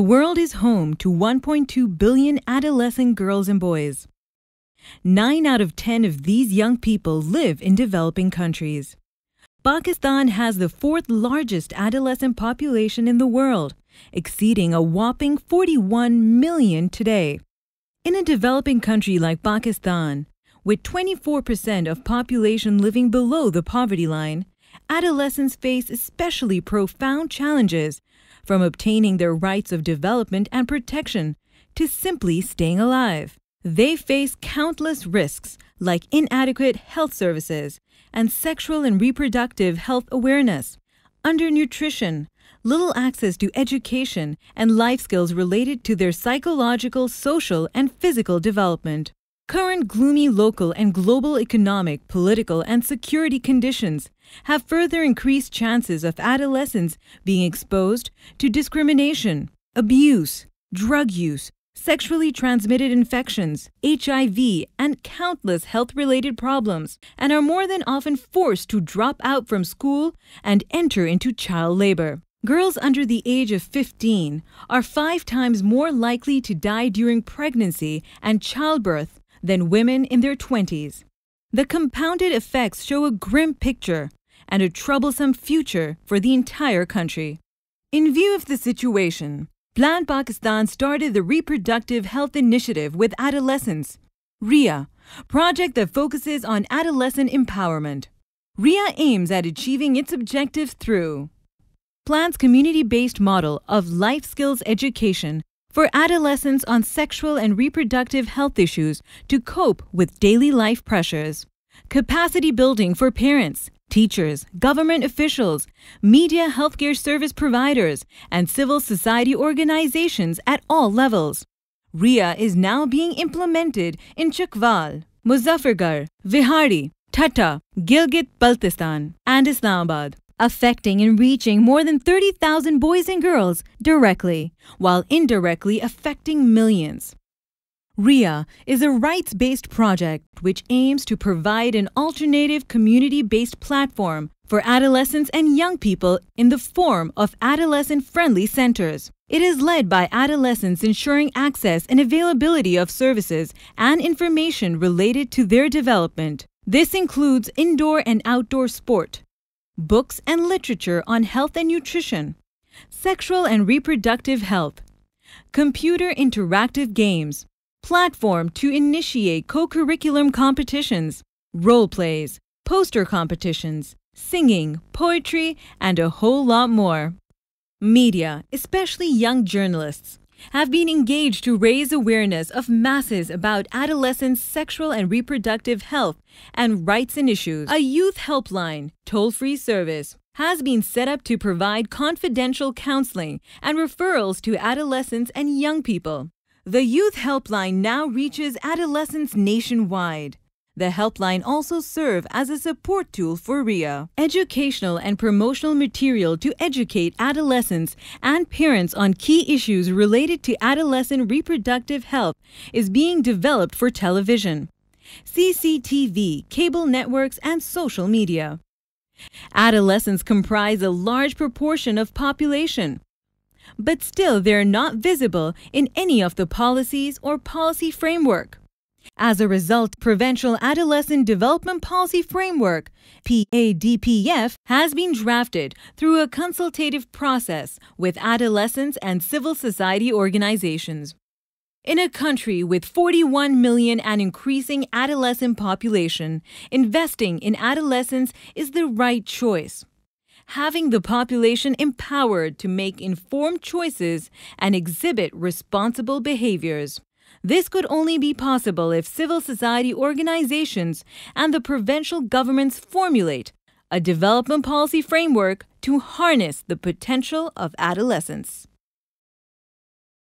The world is home to 1.2 billion adolescent girls and boys. 9 out of 10 of these young people live in developing countries. Pakistan has the 4th largest adolescent population in the world, exceeding a whopping 41 million today. In a developing country like Pakistan, with 24% of population living below the poverty line, adolescents face especially profound challenges, from obtaining their rights of development and protection to simply staying alive. They face countless risks like inadequate health services and sexual and reproductive health awareness, undernutrition, little access to education, and life skills related to their psychological, social, and physical development. Current gloomy local and global economic, political, and security conditions have further increased chances of adolescents being exposed to discrimination, abuse, drug use, sexually transmitted infections, HIV, and countless health-related problems, and are more than often forced to drop out from school and enter into child labor. Girls under the age of 15 are 5 times more likely to die during pregnancy and childbirth than women in their 20s. The compounded effects show a grim picture and a troublesome future for the entire country. In view of the situation, Plan Pakistan started the Reproductive Health Initiative with Adolescents, RIA, project that focuses on adolescent empowerment. RIA aims at achieving its objectives through Plan's community-based model of life skills education for adolescents on sexual and reproductive health issues to cope with daily life pressures, capacity building for parents, teachers, government officials, media healthcare service providers, and civil society organizations at all levels. RIA is now being implemented in Chakwal, Muzaffargarh, Vihari, Thatta, Gilgit-Baltistan, and Islamabad, affecting and reaching more than 30,000 boys and girls directly, while indirectly affecting millions. RIA is a rights-based project which aims to provide an alternative community-based platform for adolescents and young people in the form of adolescent-friendly centers. It is led by adolescents, ensuring access and availability of services and information related to their development. This includes indoor and outdoor sport, books and literature on health and nutrition, sexual and reproductive health, computer interactive games, platform to initiate co-curriculum competitions, role plays, poster competitions, singing, poetry, and a whole lot more. Media, especially young journalists, have been engaged to raise awareness of masses about adolescents' sexual and reproductive health and rights and issues. A youth helpline, toll-free service, has been set up to provide confidential counseling and referrals to adolescents and young people. The youth helpline now reaches adolescents nationwide. The helpline also serves as a support tool for RIA. Educational and promotional material to educate adolescents and parents on key issues related to adolescent reproductive health is being developed for television, CCTV, cable networks, and social media. Adolescents comprise a large proportion of population, but still they are not visible in any of the policies or policy framework. As a result, Provincial Adolescent Development Policy Framework (PADPF) has been drafted through a consultative process with adolescents and civil society organizations. In a country with 41 million and increasing adolescent population, investing in adolescents is the right choice. Having the population empowered to make informed choices and exhibit responsible behaviors. This could only be possible if civil society organizations and the provincial governments formulate a development policy framework to harness the potential of adolescents.